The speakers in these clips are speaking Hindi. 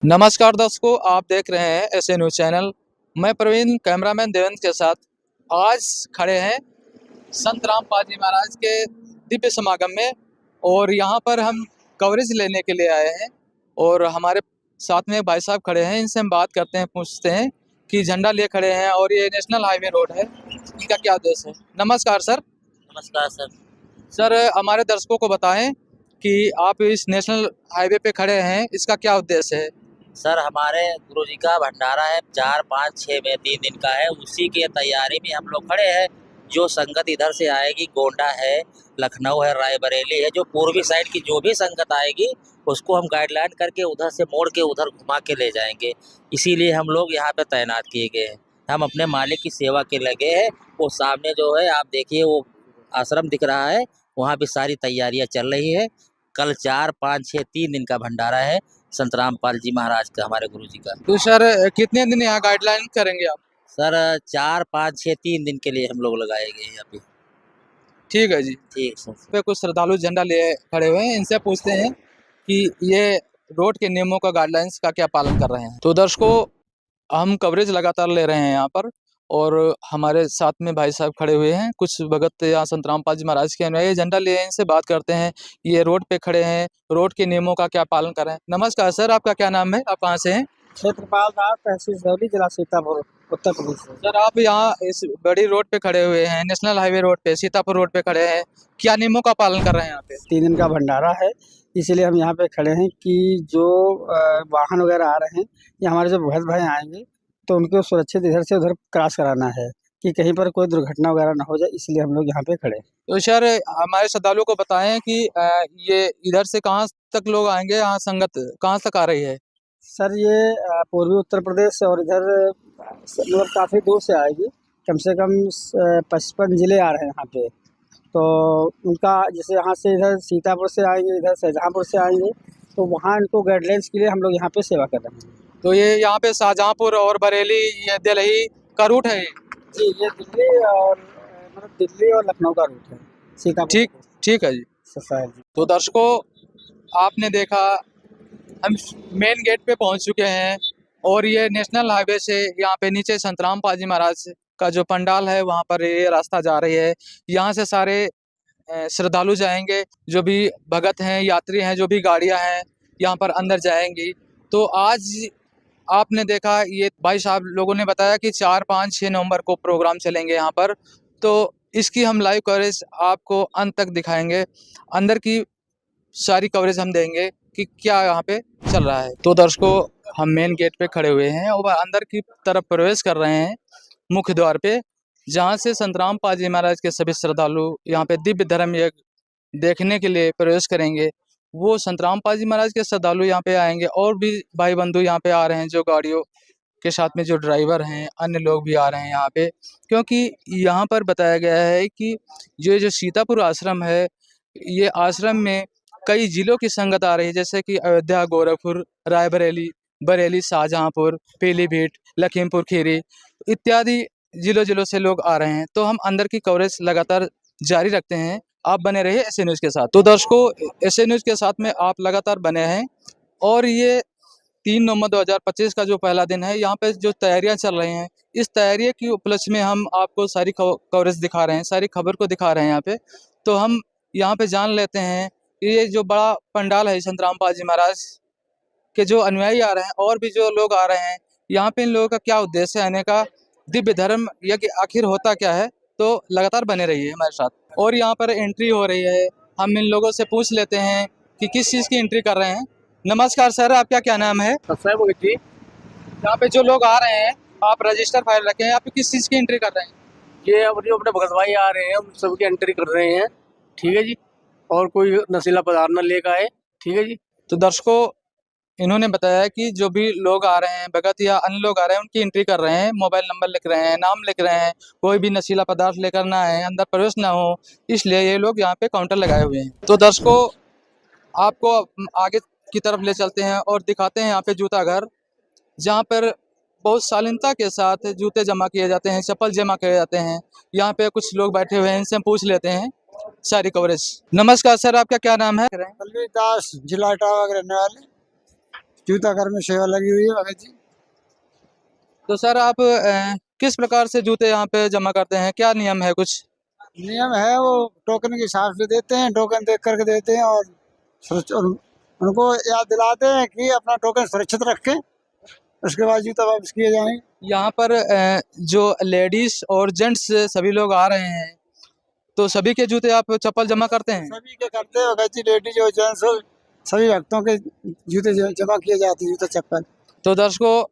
नमस्कार दर्शकों, आप देख रहे हैं एसए न्यूज़ चैनल। मैं प्रवीण कैमरामैन देवेंद्र के साथ आज खड़े हैं संत रामपाल जी महाराज के दिव्य समागम में और यहाँ पर हम कवरेज लेने के लिए आए हैं। और हमारे साथ में भाई साहब खड़े हैं, इनसे हम बात करते हैं, पूछते हैं कि झंडा लिए खड़े हैं और ये नेशनल हाईवे रोड है, इनका क्या उद्देश्य है। नमस्कार सर। नमस्कार सर। सर, हमारे दर्शकों को बताएं कि आप इस नेशनल हाईवे पे खड़े हैं, इसका क्या उद्देश्य है। सर हमारे गुरुजी का भंडारा है 4, 5, 6 में 3 दिन का है, उसी की तैयारी में हम लोग खड़े हैं। जो संगत इधर से आएगी, गोंडा है, लखनऊ है, रायबरेली है, जो पूर्वी साइड की जो भी संगत आएगी उसको हम गाइडलाइन करके उधर से मोड़ के उधर घुमा के ले जाएंगे। इसीलिए हम लोग यहाँ पे तैनात किए गए हैं। हम अपने मालिक की सेवा के लगे हैं। वो सामने जो है आप देखिए, वो आश्रम दिख रहा है, वहाँ भी सारी तैयारियाँ चल रही है। कल 4, 5, 6 3 दिन का भंडारा है संत रामपाल जी महाराज का, हमारे गुरु जी का। तो सर, कितने दिन यहाँ गाइडलाइन करेंगे आप। सर 4, 5, 6 3 दिन के लिए हम लोग लगाए गए हैं अभी। ठीक है जी। ठीक सर। पे कुछ श्रद्धालु झंडा लिए खड़े हुए हैं, इनसे पूछते हैं कि ये रोड के नियमों का गाइडलाइंस का क्या पालन कर रहे हैं। तो दर्शकों, हम कवरेज लगातार ले रहे हैं यहाँ पर और हमारे साथ में भाई साहब खड़े हुए हैं, कुछ भगत या संत रामपाल जी महाराज के अनुयायी झंडा लिए हैं, इनसे बात करते हैं। ये रोड पे खड़े हैं, रोड के नियमों का क्या पालन कर रहे हैं। नमस्कार सर, आपका क्या नाम है, आप कहाँ से हैं। क्षेत्रपाल दास, तहसील सौली, जिला सीतापुर, उत्तर प्रदेश से। सर, आप यहाँ इस बड़ी रोड पे खड़े हुए हैं, नेशनल हाईवे रोड पे, सीतापुर रोड पे खड़े हैं, क्या नियमों का पालन कर रहे हैं यहाँ पे। 3 दिन का भंडारा है, इसीलिए हम यहाँ पे खड़े हैं कि जो वाहन वगैरह आ रहे हैं या हमारे जो भक्त भाई आएंगे तो उनको सुरक्षित इधर से उधर क्रॉस कराना है कि कहीं पर कोई दुर्घटना वगैरह ना हो जाए, इसलिए हम लोग यहाँ पे खड़े हैं। तो सर, हमारे श्रद्धालुओं को बताएं कि ये इधर से कहाँ तक लोग आएंगे, यहाँ संगत कहाँ तक आ रही है। सर ये पूर्वी उत्तर प्रदेश और इधर मतलब काफ़ी दूर से आएगी, कम से कम 55 ज़िले आ रहे हैं यहाँ पे। तो उनका जैसे यहाँ से इधर सीतापुर से आएंगे, इधर शाहजहाँपुर से आएंगे, तो वहाँ इनको गाइडलाइंस के लिए हम लोग यहाँ पे सेवा कर रहे हैं। तो ये यहाँ पे शाहजहाँपुर और बरेली, ये दिल्ली का रूट है ये। जी, ये दिल्ली और मतलब दिल्ली और लखनऊ का रूट है, सीतापुर। ठीक ठीक है जी। सफाई जी। तो दर्शकों, आपने देखा, हम मेन गेट पे पहुंच चुके हैं और ये नेशनल हाईवे से यहाँ पे नीचे संत रामपाल जी महाराज का जो पंडाल है, वहाँ पर ये रास्ता जा रही है। यहाँ से सारे श्रद्धालु जाएंगे, जो भी भगत हैं, यात्री हैं, जो भी गाड़ियाँ हैं, यहाँ पर अंदर जाएंगी। तो आज आपने देखा, ये भाई साहब लोगों ने बताया कि 4, 5, 6 नवंबर को प्रोग्राम चलेंगे यहाँ पर। तो इसकी हम लाइव कवरेज आपको अंत तक दिखाएंगे, अंदर की सारी कवरेज हम देंगे कि क्या यहाँ पे चल रहा है। तो दर्शकों, हम मेन गेट पे खड़े हुए हैं और अंदर की तरफ प्रवेश कर रहे हैं, मुख्य द्वार पे, जहाँ से संत रामपाल जी महाराज के सभी श्रद्धालु यहाँ पे दिव्य धर्म यज्ञ देखने के लिए प्रवेश करेंगे। वो संत रामपाल जी महाराज के श्रद्धालु यहाँ पे आएंगे और भी भाई बंधु यहाँ पे आ रहे हैं, जो गाड़ियों के साथ में जो ड्राइवर हैं, अन्य लोग भी आ रहे हैं यहाँ पे, क्योंकि यहाँ पर बताया गया है कि ये जो सीतापुर आश्रम है, ये आश्रम में कई जिलों की संगत आ रही है, जैसे कि अयोध्या, गोरखपुर, रायबरेली, बरेली, शाहजहाँपुर, पीलीभीत, लखीमपुर खीरी इत्यादि जिलों से लोग आ रहे हैं। तो हम अंदर की कवरेज लगातार जारी रखते हैं, आप बने रहिए एसए न्यूज़ के साथ। तो दर्शकों, एसए न्यूज़ के साथ में आप लगातार बने हैं और ये 3 नवंबर 2025 का जो पहला दिन है, यहाँ पे जो तैयारियां चल रही हैं, इस तैयारी की उपलक्ष्य में हम आपको सारी कवरेज दिखा रहे हैं, सारी खबर को दिखा रहे हैं यहाँ पे। तो हम यहाँ पे जान लेते हैं कि ये जो बड़ा पंडाल है संत रामपाल जी महाराज के जो अनुयायी आ रहे हैं और भी जो लोग आ रहे हैं, यहाँ पे इन लोगों का क्या उद्देश्य है आने का, दिव्य धर्म यज्ञ आखिर होता क्या है। तो लगातार बने रहिए हमारे साथ। और यहाँ पर एंट्री हो रही है, हम इन लोगों से पूछ लेते हैं कि किस चीज़ की एंट्री कर रहे हैं। नमस्कार सर, आपका क्या नाम है। जी। यहाँ पे जो लोग आ रहे हैं, आप रजिस्टर फाइल रखे हैं, आप किस चीज़ की एंट्री कर रहे हैं। ये अब जो अपने भगत भाई आ रहे हैं उन सबकी एंट्री कर रहे हैं, ठीक है जी, और कोई नशीला पदार्थ न लेकर आए, ठीक है जी। तो दर्शकों, इन्होंने बताया कि जो भी लोग आ रहे हैं, भगत या अन्य लोग आ रहे हैं, उनकी एंट्री कर रहे हैं, मोबाइल नंबर लिख रहे हैं, नाम लिख रहे हैं, कोई भी नशीला पदार्थ लेकर ना आए, अंदर प्रवेश ना हो, इसलिए ये लोग यहाँ पे काउंटर लगाए हुए हैं। तो दर्शकों, आपको आगे की तरफ ले चलते हैं और दिखाते हैं यहाँ पे जूता घर, जहाँ पर बहुत शालीनता के साथ जूते जमा किए जाते हैं, चप्पल जमा किए जाते हैं। यहाँ पे कुछ लोग बैठे हुए हैं, इनसे हम पूछ लेते हैं सारी कवरेज। नमस्कार सर, आपका क्या नाम है। बलवीर दास, जिला इटावा के रहने वाले। जूता घर में सेवा लगी हुई है भगत जी। तो सर आप किस प्रकार से जूते यहाँ पे जमा करते हैं, क्या नियम है कुछ? नियम है वो टोकन के हिसाब से देते हैं, टोकन देख करके देते हैं और उनको याद दिलाते हैं कि अपना टोकन सुरक्षित रखें, उसके बाद जूता वापस किए जाएंगे। यहाँ पर जो लेडीज और जेंट्स सभी लोग आ रहे हैं, तो सभी के जूते आप चप्पल जमा करते हैं? सभी के करते हैं भगत जी, लेडीज और जेंट्स सभी भक्तों के जूते जमा किए जाते हैं, जूता चप्पल। तो दर्शकों,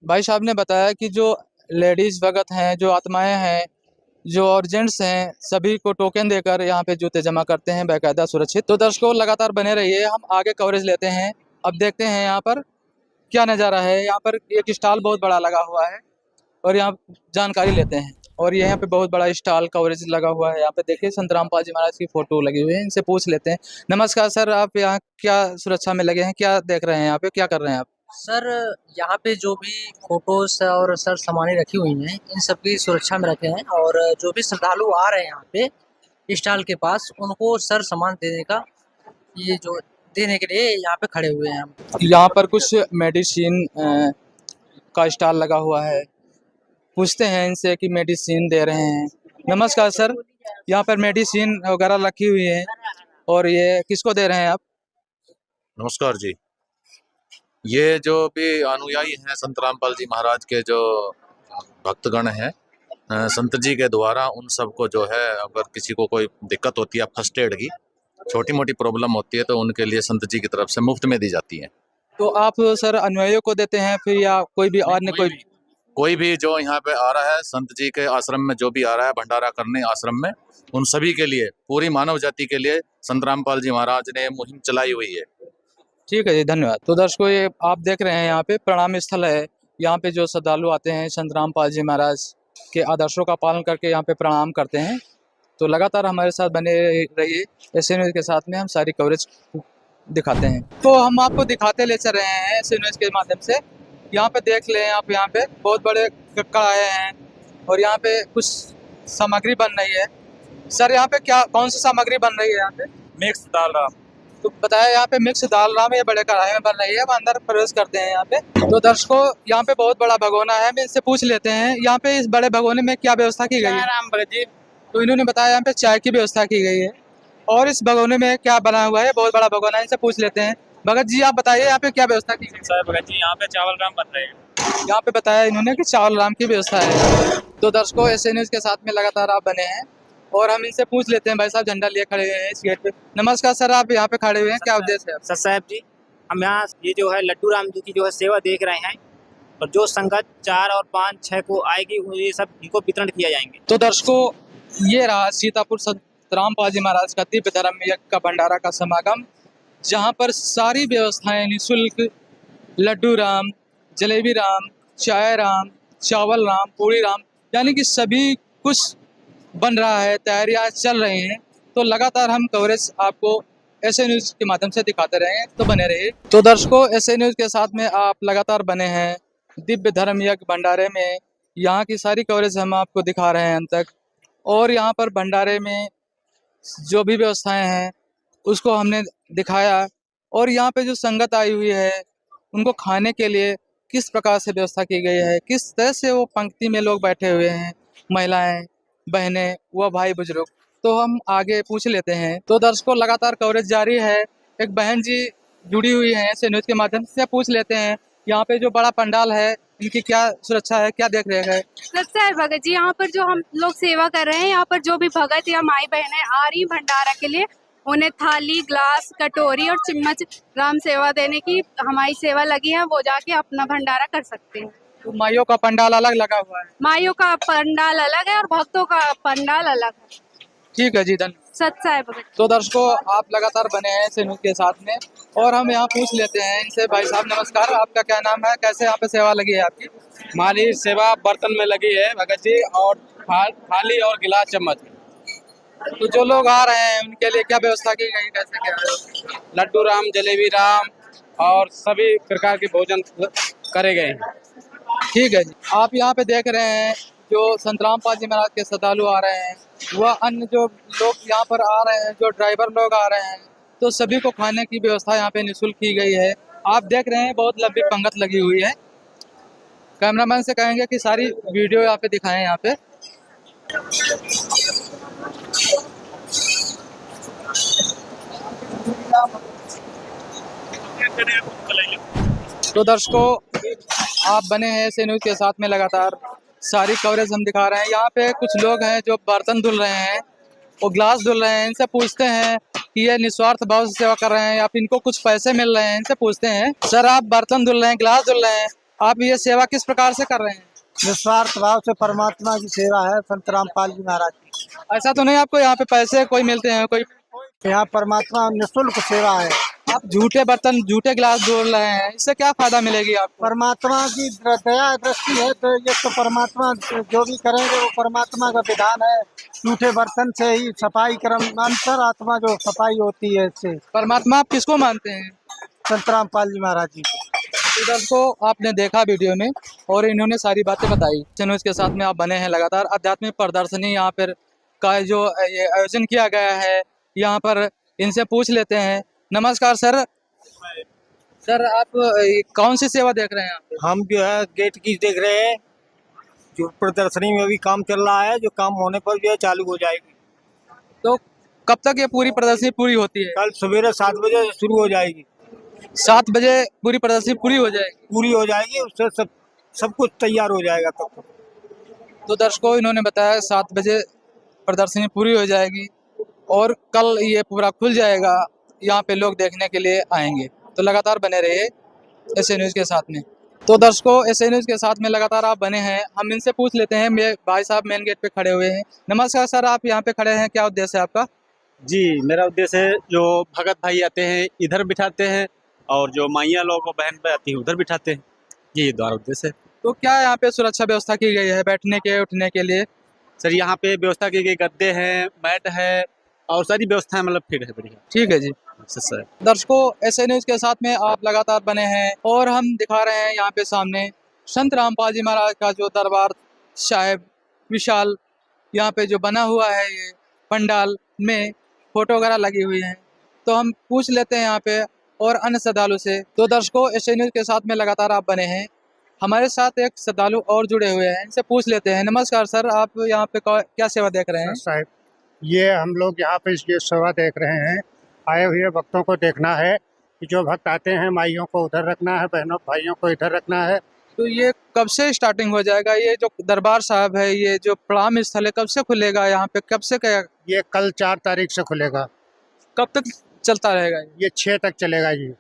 भाई साहब ने बताया कि जो लेडीज भगत हैं, जो आत्माएं हैं, जो और जेंट्स हैं, सभी को टोकन देकर यहाँ पे जूते जमा करते हैं बाकायदा सुरक्षित। तो दर्शकों लगातार बने रहिए, हम आगे कवरेज लेते हैं। अब देखते हैं यहाँ पर क्या नज़ारा है। यहाँ पर एक स्टॉल बहुत बड़ा लगा हुआ है और यहाँ जानकारी लेते हैं। और यहाँ पे बहुत बड़ा स्टॉल कवरेज लगा हुआ है। यहाँ पे देखिए संत रामपाल जी महाराज की फोटो लगी हुई है, इनसे पूछ लेते हैं। नमस्कार सर, आप यहाँ क्या सुरक्षा में लगे हैं, क्या देख रहे हैं, यहाँ पे क्या कर रहे हैं आप? सर यहाँ पे जो भी फोटोज और सर सामानें रखी हुई हैं इन सब की सुरक्षा में रखे हैं, और जो भी श्रद्धालु आ रहे हैं यहाँ पे स्टॉल के पास उनको सर सामान देने का ये जो देने के लिए यहाँ पे खड़े हुए हैं हम। यहाँ पर कुछ मेडिसिन का स्टॉल लगा हुआ है, पूछते हैं इनसे कि मेडिसिन दे रहे हैं। नमस्कार सर, यहाँ पर मेडिसिन वगैरह रखी हुई है और ये किसको दे रहे हैं आप? नमस्कार जी। ये जो भी अनुयायी हैं संत रामपाल जी महाराज के, जो भक्तगण हैं, संत जी के द्वारा उन सबको जो है अगर किसी को कोई दिक्कत होती है फर्स्ट एड की छोटी मोटी प्रॉब्लम होती है तो उनके लिए संत जी की तरफ से मुफ्त में दी जाती है। तो आप सर अनुयायियों को देते हैं फिर या कोई भी अन्य कोई भी जो यहाँ पे आ रहा है संत जी के आश्रम में, जो भी आ रहा है भंडारा करने आश्रम में, उन सभी के लिए, पूरी मानव जाति के लिए संत रामपाल जी महाराज ने मुहिम चलाई हुई है। ठीक है जी, धन्यवाद। तो दर्शकों, ये आप देख रहे हैं यहाँ पे प्रणाम स्थल है। यहाँ पे जो श्रद्धालु आते हैं संत रामपाल जी महाराज के आदर्शों का पालन करके यहाँ पे प्रणाम करते हैं। तो लगातार हमारे साथ बने रहिए, ऐसे न्यूज़ के साथ में हम सारी कवरेज दिखाते हैं। तो हम आपको दिखाते ले चल रहे हैं ऐसे न्यूज़ के माध्यम से। यहाँ पे देख लें आप, यहाँ पे बहुत बड़े कढ़ाई हैं और यहाँ पे कुछ सामग्री बन रही है। सर यहाँ पे क्या कौन सी सामग्री बन रही है? यहाँ पे मिक्स दाल राम। तो बताया यहाँ पे मिक्स दाल राम ये बड़े कढ़ाई में बन रही है। हम अंदर प्रवेश करते हैं यहाँ पे। तो दर्शकों, यहाँ पे बहुत बड़ा भगोना है, हम इनसे पूछ लेते हैं यहाँ पे इस बड़े भगोने में क्या व्यवस्था की गई है। राम जी। तो इन्होंने बताया यहाँ पे चाय की व्यवस्था की गई है और इस भगोने में क्या बना हुआ है, बहुत बड़ा भगोना है, इनसे पूछ लेते हैं। भगत जी आप बताइए यहाँ पे क्या व्यवस्था की गई? सर भगत जी, यहाँ पे चावल राम बन रहे हैं। यहाँ पे बताया इन्होंने कि चावल राम की व्यवस्था है। तो दर्शकों, ऐसे न्यूज़ के साथ में लगातार आप बने हैं और हम इनसे पूछ लेते हैं। भाई साहब झंडा लिए खड़े हुए हैं इस गेट पे। नमस्कार सर, आप यहाँ पे खड़े हुए हैं, क्या उद्देश्य है? सर साहब जी, हम यहाँ ये जो है लड्डू राम जी की जो है सेवा देख रहे हैं, और जो संगत 4 और 5, 6 को आएगी ये सब इनको वितरण किया जाएंगे। तो दर्शकों, ये रहा सीतापुर संत रामपाल जी महाराज का दिव्य धर्म यज्ञ का भंडारा का समागम, जहाँ पर सारी व्यवस्थाएं निःशुल्क लड्डू राम, जलेबी राम, चाय राम, चावल राम, पूरी राम, यानी कि सभी कुछ बन रहा है, तैयारियां चल रही हैं। तो लगातार हम कवरेज आपको ऐसे न्यूज़ के माध्यम से दिखाते रहेंगे, तो बने रहिए। तो दर्शकों, ऐसे न्यूज़ के साथ में आप लगातार बने हैं दिव्य धर्म यज्ञ भंडारे में। यहाँ की सारी कवरेज हम आपको दिखा रहे हैं अंत तक, और यहाँ पर भंडारे में जो भी व्यवस्थाएं हैं उसको हमने दिखाया। और यहाँ पे जो संगत आई हुई है उनको खाने के लिए किस प्रकार से व्यवस्था की गई है, किस तरह से वो पंक्ति में लोग बैठे हुए हैं, महिलाएं, बहनें व भाई बुजुर्ग। तो हम आगे पूछ लेते हैं। तो दर्शकों, लगातार कवरेज जारी है। एक बहन जी जुड़ी हुई हैं ऐसे न्यूज़ के माध्यम से, पूछ लेते हैं यहाँ पे जो बड़ा पंडाल है इनकी क्या सुरक्षा है, क्या देख रेख है? सच्चा है भगत जी, यहाँ पर जो हम लोग सेवा कर रहे हैं, यहाँ पर जो भी भगत या माई बहनें आ रही भंडारा के लिए, उन्हें थाली, ग्लास, कटोरी और चम्मच राम सेवा देने की हमारी सेवा लगी है। वो जाके अपना भंडारा कर सकते हैं। तो माइयों का पंडाल अलग लगा हुआ है? माइयों का पंडाल अलग है और भक्तों का पंडाल अलग है। ठीक है जी, धन्यवाद। सच्चा है भगत। तो दर्शकों, आप लगातार बने हैं ऐसे न्यूज़ के साथ में और हम यहाँ पूछ लेते हैं इनसे। भाई साहब नमस्कार, आपका क्या नाम है, कैसे यहाँ पे सेवा लगी है आपकी? हमारी सेवा बर्तन में लगी है भगत जी, और थाली और गिलास चम्मच। तो जो लोग आ रहे हैं उनके लिए क्या व्यवस्था की गई, कैसे क्या? लड्डू राम, जलेबी राम और सभी प्रकार के भोजन करे गए हैं। ठीक है जी। आप यहाँ पे देख रहे हैं जो संत रामपाल जी महाराज के श्रद्धालु आ रहे हैं, वह अन्य जो लोग यहाँ पर आ रहे हैं, जो ड्राइवर लोग आ रहे हैं, तो सभी को खाने की व्यवस्था यहाँ पे निःशुल्क की गई है। आप देख रहे हैं बहुत लंबी पंगत लगी हुई है। कैमरामैन से कहेंगे कि सारी वीडियो यहाँ पे दिखाएं यहाँ पे। तो दर्शकों, आप बने हैं ऐसे न्यूज़ के साथ में, लगातार सारी कवरेज हम दिखा रहे हैं। यहाँ पे कुछ लोग हैं जो बर्तन धुल रहे हैं, वो ग्लास धुल रहे हैं। इनसे पूछते हैं कि ये निस्वार्थ भाव से सेवा कर रहे हैं या फिर इनको कुछ पैसे मिल रहे हैं। इनसे पूछते हैं, सर आप बर्तन धुल रहे हैं, ग्लास धुल रहे हैं, आप ये सेवा किस प्रकार से कर रहे हैं? निस्वार्थ भाव से परमात्मा की सेवा है, संत रामपाल जी महाराज की। ऐसा तो नहीं आपको यहाँ पे पैसे कोई मिलते हैं? कोई यहाँ परमात्मा निःशुल्क सेवा है। आप झूठे बर्तन, झूठे गिलास धुल रहे हैं, इससे क्या फायदा मिलेगी आपको? परमात्मा की दया दृष्टि है, तो ये तो परमात्मा जो भी करेंगे वो परमात्मा का विधान है। झूठे बर्तन से ही सफाई कर्म, अंतर आत्मा जो सफाई होती है इससे। परमात्मा आप किसको मानते हैं? संत रामपाल जी महाराज जी। इधर को आपने देखा वीडियो में और इन्होंने सारी बातें बताई। चैनल के साथ में आप बने हैं लगातार। आध्यात्मिक प्रदर्शनी यहाँ पर का जो ये आयोजन किया गया है, यहाँ पर इनसे पूछ लेते हैं। नमस्कार सर। सर आप कौन सी सेवा देख रहे हैं यहाँ पे? हम जो है गेट की देख रहे हैं, जो प्रदर्शनी में भी काम चल रहा है, जो काम होने पर जो है चालू हो जाएगी। तो कब तक ये पूरी प्रदर्शनी पूरी होती है? कल सवेरे 7 बजे शुरू हो जाएगी। 7 बजे पूरी प्रदर्शनी पूरी हो जाएगी? पूरी हो जाएगी, उससे सब कुछ तैयार हो जाएगा तब। तो दर्शकों, इन्होंने बताया 7 बजे प्रदर्शनी पूरी हो जाएगी और कल ये पूरा खुल जाएगा। यहाँ पे लोग देखने के लिए आएंगे। तो लगातार बने रहिए ऐसे न्यूज़ के साथ में। तो दर्शकों, ऐसे न्यूज़ के साथ में लगातार आप बने हैं। हम इनसे पूछ लेते हैं। मेरे भाई साहब मेन गेट पे खड़े हुए हैं। नमस्कार सर, आप यहाँ पे खड़े हैं, क्या उद्देश्य है आपका? जी, मेरा उद्देश्य है जो भगत भाई आते हैं इधर बिठाते हैं और जो माइयाँ लोग और बहन पे आती हैं उधर बिठाते हैं। ये द्वारा उद्देश्य है। तो क्या यहाँ पे सुरक्षा व्यवस्था की गई है बैठने के उठने के लिए? सर यहाँ पे व्यवस्था की गई, गद्दे हैं, मैट है और सारी व्यवस्थाएं मतलब फिट है, बढ़िया। ठीक है जी। सर दर्शकों, ऐसे न्यूज़ के साथ में आप लगातार बने हैं और हम दिखा रहे हैं यहाँ पे सामने संत रामपाल जी महाराज का जो दरबार साहिब विशाल यहाँ पे जो बना हुआ है, ये पंडाल में फोटो वगैरह लगी हुई हैं। तो हम पूछ लेते हैं यहाँ पे और अन्य श्रद्धालु से। तो दर्शकों, ऐसे न्यूज़ के साथ में लगातार आप बने हैं। हमारे साथ एक श्रद्धालु और जुड़े हुए हैं, इनसे पूछ लेते हैं। नमस्कार सर, आप यहाँ पे क्या सेवा देख रहे हैं? साहब, ये हम लोग यहाँ पे ये सेवा देख रहे हैं। आए हुए भक्तों को देखना है कि जो भक्त आते हैं माइयों को उधर रखना है, बहनों भाइयों को इधर रखना है। तो ये कब से स्टार्टिंग हो जाएगा? ये जो दरबार साहब है, ये जो प्रणाम स्थल है, कब से खुलेगा यहाँ पे? कब से क्या? ये कल 4 तारीख से खुलेगा। कब तक चलता रहेगा? ये 6 तक चलेगा जी,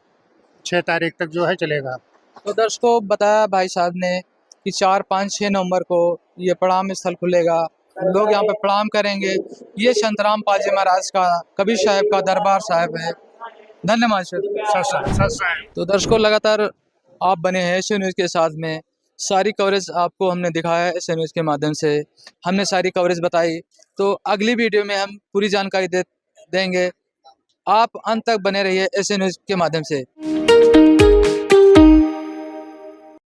6 तारीख तक जो है चलेगा। तो दर्शकों, बताया भाई साहब ने कि 4, 5, 6 नवंबर को ये प्रणाम स्थल खुलेगा। लोग यहाँ पे प्रणाम करेंगे। ये संत रामपाल जी महाराज का कबीर साहब का दरबार साहब है। धन्यवाद सर। तो दर्शकों, लगातार आप बने हैं ऐसे न्यूज़ के साथ में। सारी कवरेज आपको हमने दिखाया है ऐसे न्यूज़ के माध्यम से। हमने सारी कवरेज बताई। तो अगली वीडियो में हम पूरी जानकारी देंगे। आप अंत तक बने रहिए ऐसे न्यूज़ के माध्यम से।